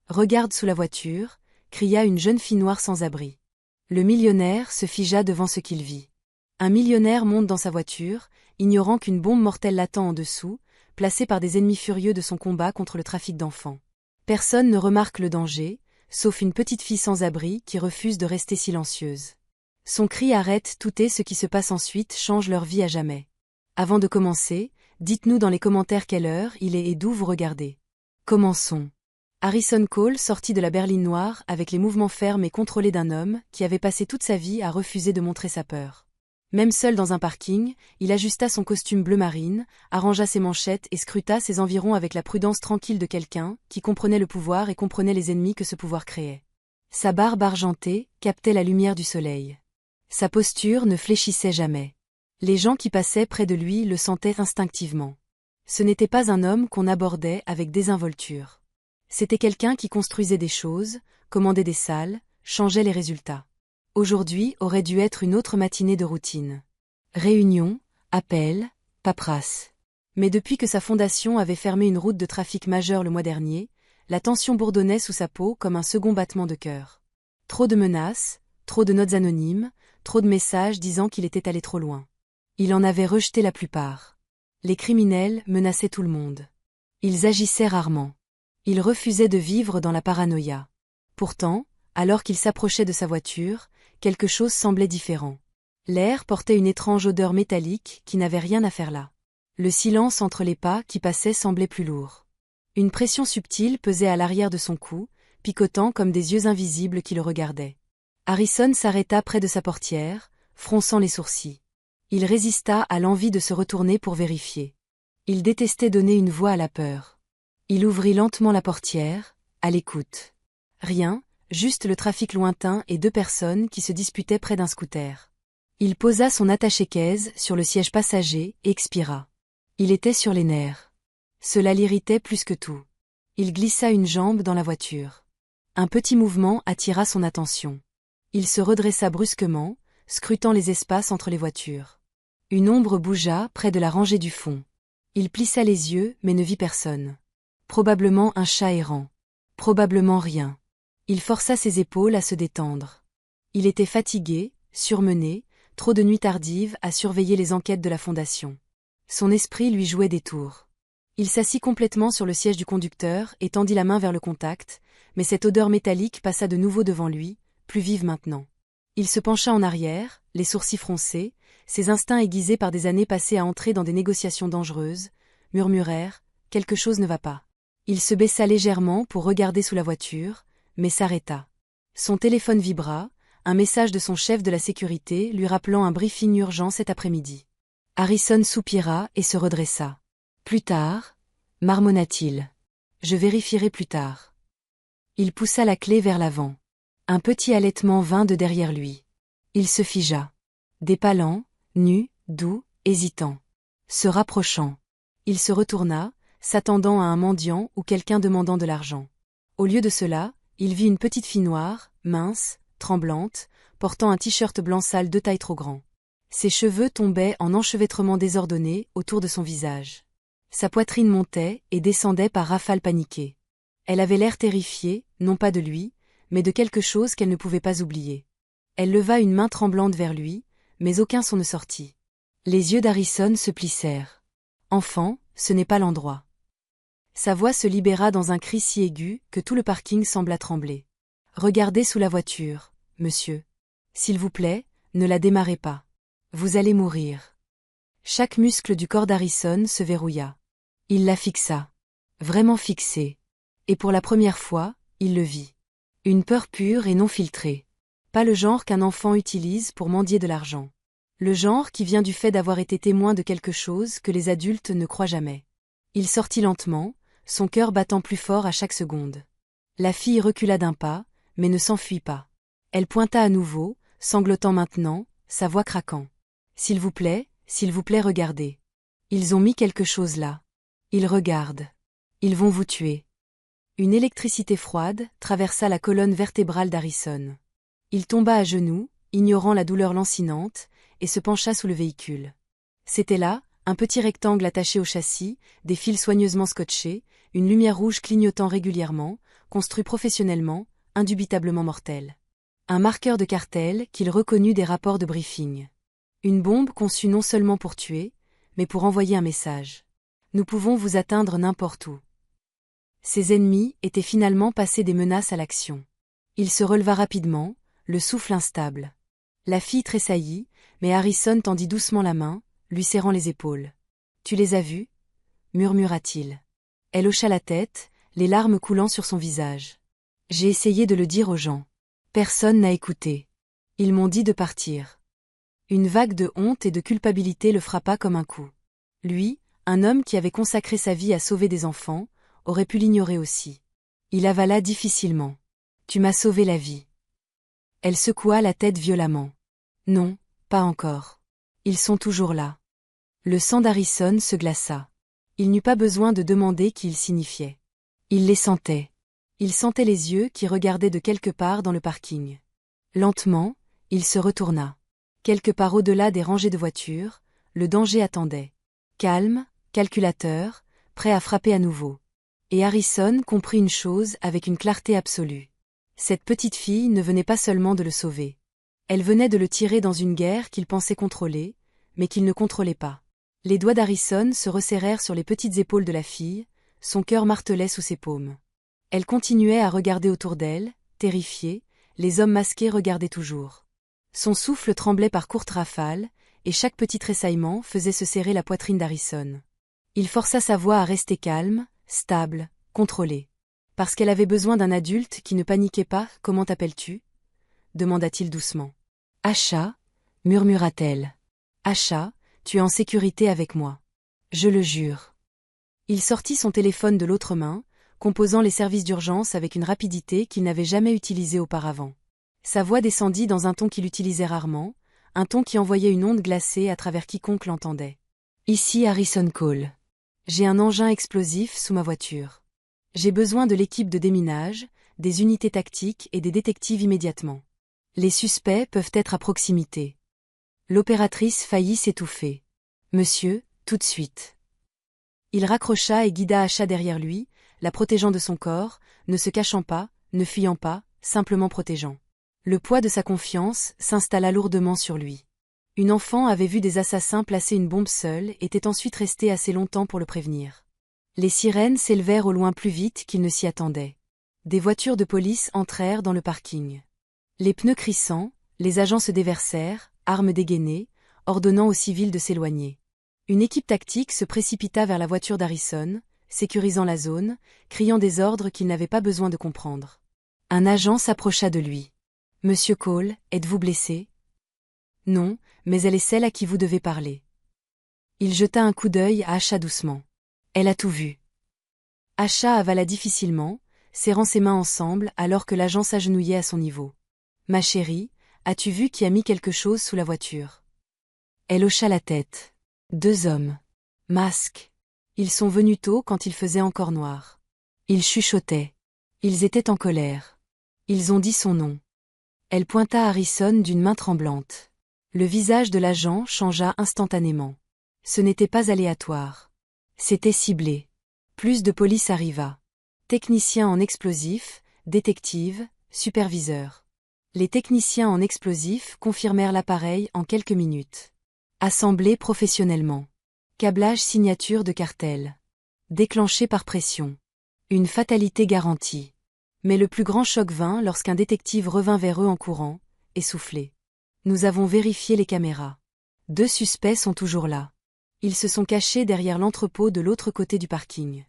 Regarde sous la voiture, cria une jeune fille noire sans abri. Le millionnaire se figea devant ce qu'il vit. Un millionnaire monte dans sa voiture, ignorant qu'une bombe mortelle l'attend en dessous, placée par des ennemis furieux de son combat contre le trafic d'enfants. Personne ne remarque le danger, sauf une petite fille sans abri qui refuse de rester silencieuse. Son cri arrête tout et ce qui se passe ensuite change leur vie à jamais. Avant de commencer, dites-nous dans les commentaires quelle heure il est et d'où vous regardez. Commençons. Harrison Cole sortit de la berline noire avec les mouvements fermes et contrôlés d'un homme qui avait passé toute sa vie à refuser de montrer sa peur. Même seul dans un parking, il ajusta son costume bleu marine, arrangea ses manchettes et scruta ses environs avec la prudence tranquille de quelqu'un qui comprenait le pouvoir et comprenait les ennemis que ce pouvoir créait. Sa barbe argentée captait la lumière du soleil. Sa posture ne fléchissait jamais. Les gens qui passaient près de lui le sentaient instinctivement. Ce n'était pas un homme qu'on abordait avec désinvolture. C'était quelqu'un qui construisait des choses, commandait des salles, changeait les résultats. Aujourd'hui aurait dû être une autre matinée de routine. Réunion, appel, paperasse. Mais depuis que sa fondation avait fermé une route de trafic majeure le mois dernier, la tension bourdonnait sous sa peau comme un second battement de cœur. Trop de menaces, trop de notes anonymes, trop de messages disant qu'il était allé trop loin. Il en avait rejeté la plupart. Les criminels menaçaient tout le monde. Ils agissaient rarement. Il refusait de vivre dans la paranoïa. Pourtant, alors qu'il s'approchait de sa voiture, quelque chose semblait différent. L'air portait une étrange odeur métallique qui n'avait rien à faire là. Le silence entre les pas qui passaient semblait plus lourd. Une pression subtile pesait à l'arrière de son cou, picotant comme des yeux invisibles qui le regardaient. Harrison s'arrêta près de sa portière, fronçant les sourcils. Il résista à l'envie de se retourner pour vérifier. Il détestait donner une voix à la peur. Il ouvrit lentement la portière, à l'écoute. Rien, juste le trafic lointain et deux personnes qui se disputaient près d'un scooter. Il posa son attaché-caisse sur le siège passager et expira. Il était sur les nerfs. Cela l'irritait plus que tout. Il glissa une jambe dans la voiture. Un petit mouvement attira son attention. Il se redressa brusquement, scrutant les espaces entre les voitures. Une ombre bougea près de la rangée du fond. Il plissa les yeux mais ne vit personne. Probablement un chat errant. Probablement rien. Il força ses épaules à se détendre. Il était fatigué, surmené, trop de nuits tardives à surveiller les enquêtes de la fondation. Son esprit lui jouait des tours. Il s'assit complètement sur le siège du conducteur et tendit la main vers le contact, mais cette odeur métallique passa de nouveau devant lui, plus vive maintenant. Il se pencha en arrière, les sourcils froncés, ses instincts aiguisés par des années passées à entrer dans des négociations dangereuses, murmurèrent « Quelque chose ne va pas ». Il se baissa légèrement pour regarder sous la voiture, mais s'arrêta. Son téléphone vibra, un message de son chef de la sécurité lui rappelant un briefing urgent cet après-midi. Harrison soupira et se redressa. « Plus tard » marmonna-t-il. « Je vérifierai plus tard. » Il poussa la clé vers l'avant. Un petit halètement vint de derrière lui. Il se figea. Des pas lents, nus, doux, hésitants. Se rapprochant. Il se retourna, s'attendant à un mendiant ou quelqu'un demandant de l'argent. Au lieu de cela, il vit une petite fille noire, mince, tremblante, portant un t-shirt blanc sale de taille trop grand. Ses cheveux tombaient en enchevêtrements désordonnés autour de son visage. Sa poitrine montait et descendait par rafales paniquées. Elle avait l'air terrifiée, non pas de lui, mais de quelque chose qu'elle ne pouvait pas oublier. Elle leva une main tremblante vers lui, mais aucun son ne sortit. Les yeux d'Harrison se plissèrent. « Enfant, ce n'est pas l'endroit. » Sa voix se libéra dans un cri si aigu que tout le parking sembla trembler. « Regardez sous la voiture, monsieur. S'il vous plaît, ne la démarrez pas. Vous allez mourir. » Chaque muscle du corps d'Harrison se verrouilla. Il la fixa. Vraiment fixée. Et pour la première fois, il le vit. Une peur pure et non filtrée. Pas le genre qu'un enfant utilise pour mendier de l'argent. Le genre qui vient du fait d'avoir été témoin de quelque chose que les adultes ne croient jamais. Il sortit lentement, son cœur battant plus fort à chaque seconde. La fille recula d'un pas, mais ne s'enfuit pas. Elle pointa à nouveau, sanglotant maintenant, sa voix craquant. « s'il vous plaît, regardez. Ils ont mis quelque chose là. Ils regardent. Ils vont vous tuer. » Une électricité froide traversa la colonne vertébrale d'Harrison. Il tomba à genoux, ignorant la douleur lancinante, et se pencha sous le véhicule. C'était là, un petit rectangle attaché au châssis, des fils soigneusement scotchés, une lumière rouge clignotant régulièrement, construit professionnellement, indubitablement mortel. Un marqueur de cartel qu'il reconnut des rapports de briefing. Une bombe conçue non seulement pour tuer, mais pour envoyer un message. Nous pouvons vous atteindre n'importe où. Ses ennemis étaient finalement passés des menaces à l'action. Il se releva rapidement, le souffle instable. La fille tressaillit, mais Harrison tendit doucement la main, lui serrant les épaules. « Tu les as vus » murmura-t-il. Elle hocha la tête, les larmes coulant sur son visage. « J'ai essayé de le dire aux gens. Personne n'a écouté. Ils m'ont dit de partir. » Une vague de honte et de culpabilité le frappa comme un coup. Lui, un homme qui avait consacré sa vie à sauver des enfants, aurait pu l'ignorer aussi. Il avala difficilement. « Tu m'as sauvé la vie. » Elle secoua la tête violemment. « Non, pas encore. Ils sont toujours là. » Le sang d'Harrison se glaça. Il n'eut pas besoin de demander qui il signifiait. Il les sentait. Il sentait les yeux qui regardaient de quelque part dans le parking. Lentement, il se retourna. Quelque part au-delà des rangées de voitures, le danger attendait. Calme, calculateur, prêt à frapper à nouveau. Et Harrison comprit une chose avec une clarté absolue. Cette petite fille ne venait pas seulement de le sauver. Elle venait de le tirer dans une guerre qu'il pensait contrôler, mais qu'il ne contrôlait pas. Les doigts d'Harrison se resserrèrent sur les petites épaules de la fille, son cœur martelait sous ses paumes. Elle continuait à regarder autour d'elle, terrifiée, les hommes masqués regardaient toujours. Son souffle tremblait par courtes rafales, et chaque petit tressaillement faisait se serrer la poitrine d'Harrison. Il força sa voix à rester calme, stable, contrôlée. Parce qu'elle avait besoin d'un adulte qui ne paniquait pas. « Comment t'appelles-tu » demanda-t-il doucement. « Asha » murmura-t-elle. « Asha, tu es en sécurité avec moi. Je le jure. » Il sortit son téléphone de l'autre main, composant les services d'urgence avec une rapidité qu'il n'avait jamais utilisée auparavant. Sa voix descendit dans un ton qu'il utilisait rarement, un ton qui envoyait une onde glacée à travers quiconque l'entendait. « Ici Harrison Cole. J'ai un engin explosif sous ma voiture. J'ai besoin de l'équipe de déminage, des unités tactiques et des détectives immédiatement. Les suspects peuvent être à proximité. » L'opératrice faillit s'étouffer. « Monsieur, tout de suite. » Il raccrocha et guida Asha derrière lui, la protégeant de son corps, ne se cachant pas, ne fuyant pas, simplement protégeant. Le poids de sa confiance s'installa lourdement sur lui. Une enfant avait vu des assassins placer une bombe seule et était ensuite restée assez longtemps pour le prévenir. Les sirènes s'élevèrent au loin plus vite qu'il ne s'y attendait. Des voitures de police entrèrent dans le parking. Les pneus crissant, les agents se déversèrent, armes dégainées, ordonnant aux civils de s'éloigner. Une équipe tactique se précipita vers la voiture d'Harrison, sécurisant la zone, criant des ordres qu'il n'avait pas besoin de comprendre. Un agent s'approcha de lui. « Monsieur Cole, êtes-vous blessé ?»« Non, mais elle est celle à qui vous devez parler. » Il jeta un coup d'œil à Asha doucement. « Elle a tout vu. » Asha avala difficilement, serrant ses mains ensemble alors que l'agent s'agenouillait à son niveau. « Ma chérie, as-tu vu qui a mis quelque chose sous la voiture ?» Elle hocha la tête. « 2 hommes. Masques. Ils sont venus tôt quand il faisait encore noir. Ils chuchotaient. Ils étaient en colère. Ils ont dit son nom. » Elle pointa Harrison d'une main tremblante. Le visage de l'agent changea instantanément. Ce n'était pas aléatoire. C'était ciblé. Plus de police arriva. Techniciens en explosifs, détectives, superviseurs. Les techniciens en explosifs confirmèrent l'appareil en quelques minutes. Assemblé professionnellement. Câblage signature de cartel. Déclenché par pression. Une fatalité garantie. Mais le plus grand choc vint lorsqu'un détective revint vers eux en courant, essoufflé. « Nous avons vérifié les caméras. 2 suspects sont toujours là. Ils se sont cachés derrière l'entrepôt de l'autre côté du parking. »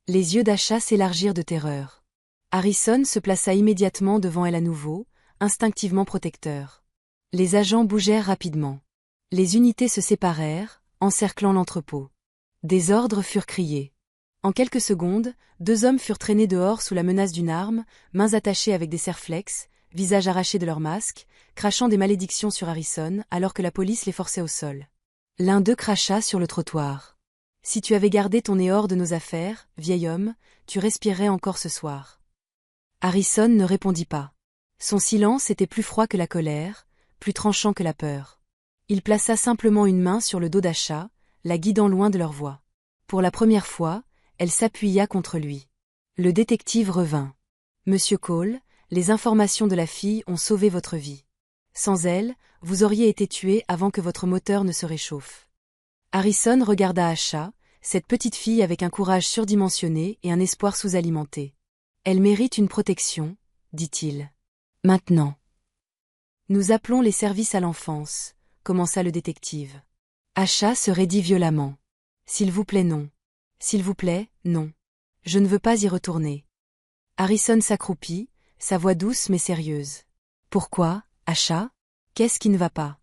Les yeux d'Asha s'élargirent de terreur. Harrison se plaça immédiatement devant elle à nouveau, instinctivement protecteur. Les agents bougèrent rapidement. Les unités se séparèrent, encerclant l'entrepôt. Des ordres furent criés. En quelques secondes, 2 hommes furent traînés dehors sous la menace d'une arme, mains attachées avec des serflex, visages arrachés de leurs masques, crachant des malédictions sur Harrison alors que la police les forçait au sol. L'un d'eux cracha sur le trottoir. « Si tu avais gardé ton nez hors de nos affaires, vieil homme, tu respirerais encore ce soir. » Harrison ne répondit pas. Son silence était plus froid que la colère, plus tranchant que la peur. Il plaça simplement une main sur le dos d'Asha, la guidant loin de leur voix. Pour la première fois, elle s'appuya contre lui. Le détective revint. Monsieur Cole, les informations de la fille ont sauvé votre vie. Sans elles, vous auriez été tué avant que votre moteur ne se réchauffe. Harrison regarda Asha, cette petite fille avec un courage surdimensionné et un espoir sous-alimenté. Elle mérite une protection, dit-il. Maintenant. Nous appelons les services à l'enfance, commença le détective. Asha se raidit violemment. S'il vous plaît, non. S'il vous plaît, non. Je ne veux pas y retourner. Harrison s'accroupit, sa voix douce mais sérieuse. Pourquoi, Asha? Qu'est-ce qui ne va pas?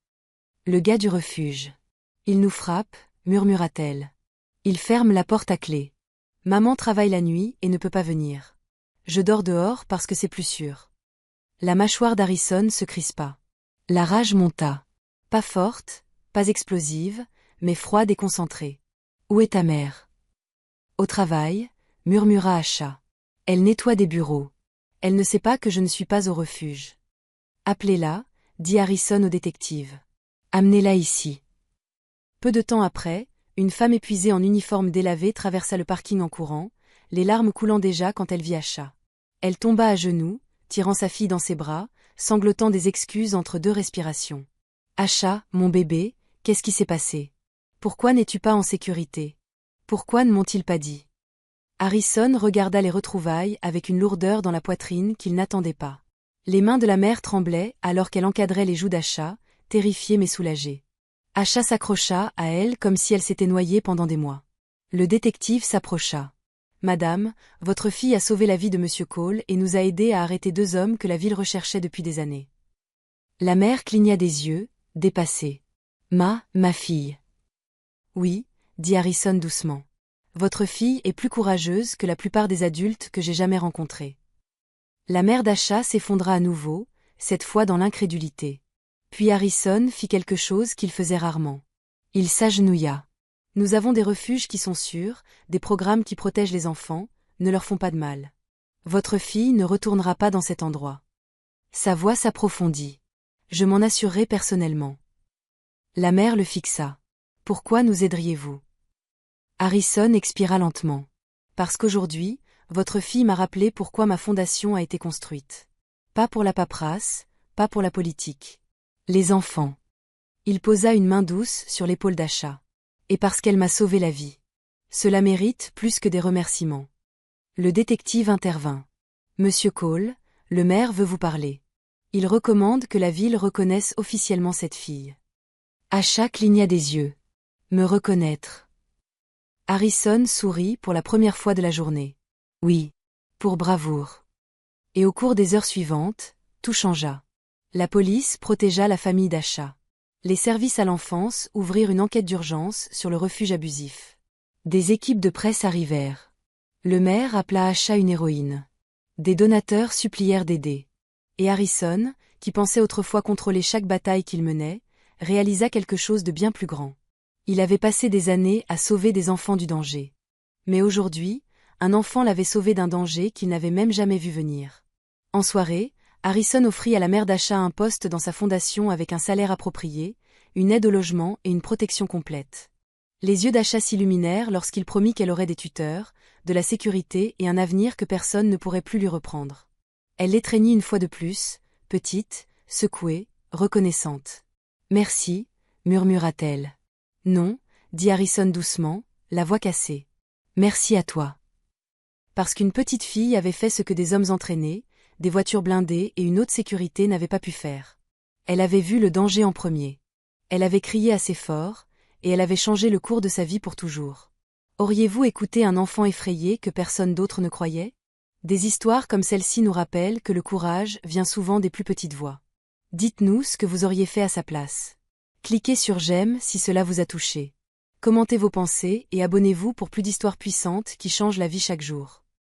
Le gars du refuge. Il nous frappe, murmura-t-elle. Il ferme la porte à clé. Maman travaille la nuit et ne peut pas venir. Je dors dehors parce que c'est plus sûr. La mâchoire d'Harrison se crispa. La rage monta. Pas forte, pas explosive, mais froide et concentrée. Où est ta mère? Au travail, murmura Asha. Elle nettoie des bureaux. Elle ne sait pas que je ne suis pas au refuge. Appelez-la, dit Harrison au détective. Amenez-la ici. Peu de temps après, une femme épuisée en uniforme délavé traversa le parking en courant, les larmes coulant déjà quand elle vit Asha. Elle tomba à genoux, tirant sa fille dans ses bras, sanglotant des excuses entre deux respirations. Asha, mon bébé, qu'est-ce qui s'est passé? Pourquoi n'es-tu pas en sécurité? Pourquoi ne m'ont-ils pas dit? Harrison regarda les retrouvailles avec une lourdeur dans la poitrine qu'il n'attendait pas. Les mains de la mère tremblaient alors qu'elle encadrait les joues d'Asha, terrifiée mais soulagée. Asha s'accrocha à elle comme si elle s'était noyée pendant des mois. Le détective s'approcha. Madame, votre fille a sauvé la vie de Monsieur Cole et nous a aidés à arrêter 2 hommes que la ville recherchait depuis des années. La mère cligna des yeux, dépassée. Ma fille. Oui, dit Harrison doucement. Votre fille est plus courageuse que la plupart des adultes que j'ai jamais rencontrés. La mère d'Asha s'effondra à nouveau, cette fois dans l'incrédulité. Puis Harrison fit quelque chose qu'il faisait rarement. Il s'agenouilla. Nous avons des refuges qui sont sûrs, des programmes qui protègent les enfants, ne leur font pas de mal. Votre fille ne retournera pas dans cet endroit. Sa voix s'approfondit. Je m'en assurerai personnellement. La mère le fixa. Pourquoi nous aideriez-vous? Harrison expira lentement. Parce qu'aujourd'hui, votre fille m'a rappelé pourquoi ma fondation a été construite. Pas pour la paperasse, pas pour la politique. Les enfants. Il posa une main douce sur l'épaule d'Asha. Et parce qu'elle m'a sauvé la vie. Cela mérite plus que des remerciements. Le détective intervint. Monsieur Cole, le maire veut vous parler. Il recommande que la ville reconnaisse officiellement cette fille. Asha cligna des yeux. Me reconnaître. Harrison sourit pour la première fois de la journée. Oui. Pour bravoure. Et au cours des heures suivantes, tout changea. La police protégea la famille d'Asha. Les services à l'enfance ouvrirent une enquête d'urgence sur le refuge abusif. Des équipes de presse arrivèrent. Le maire appela Asha une héroïne. Des donateurs supplièrent d'aider. Et Harrison, qui pensait autrefois contrôler chaque bataille qu'il menait, réalisa quelque chose de bien plus grand. Il avait passé des années à sauver des enfants du danger. Mais aujourd'hui, un enfant l'avait sauvé d'un danger qu'il n'avait même jamais vu venir. En soirée, Harrison offrit à la mère d'Asha un poste dans sa fondation avec un salaire approprié, une aide au logement et une protection complète. Les yeux d'Asha s'illuminèrent lorsqu'il promit qu'elle aurait des tuteurs, de la sécurité et un avenir que personne ne pourrait plus lui reprendre. Elle l'étreignit une fois de plus, petite, secouée, reconnaissante. Merci, murmura-t-elle. Non, dit Harrison doucement, la voix cassée. Merci à toi. Parce qu'une petite fille avait fait ce que des hommes entraînés, des voitures blindées et une haute sécurité n'avaient pas pu faire. Elle avait vu le danger en premier. Elle avait crié assez fort, et elle avait changé le cours de sa vie pour toujours. Auriez-vous écouté un enfant effrayé que personne d'autre ne croyait? Des histoires comme celle-ci nous rappellent que le courage vient souvent des plus petites voix. Dites-nous ce que vous auriez fait à sa place. Cliquez sur j'aime si cela vous a touché. Commentez vos pensées et abonnez-vous pour plus d'histoires puissantes qui changent la vie chaque jour.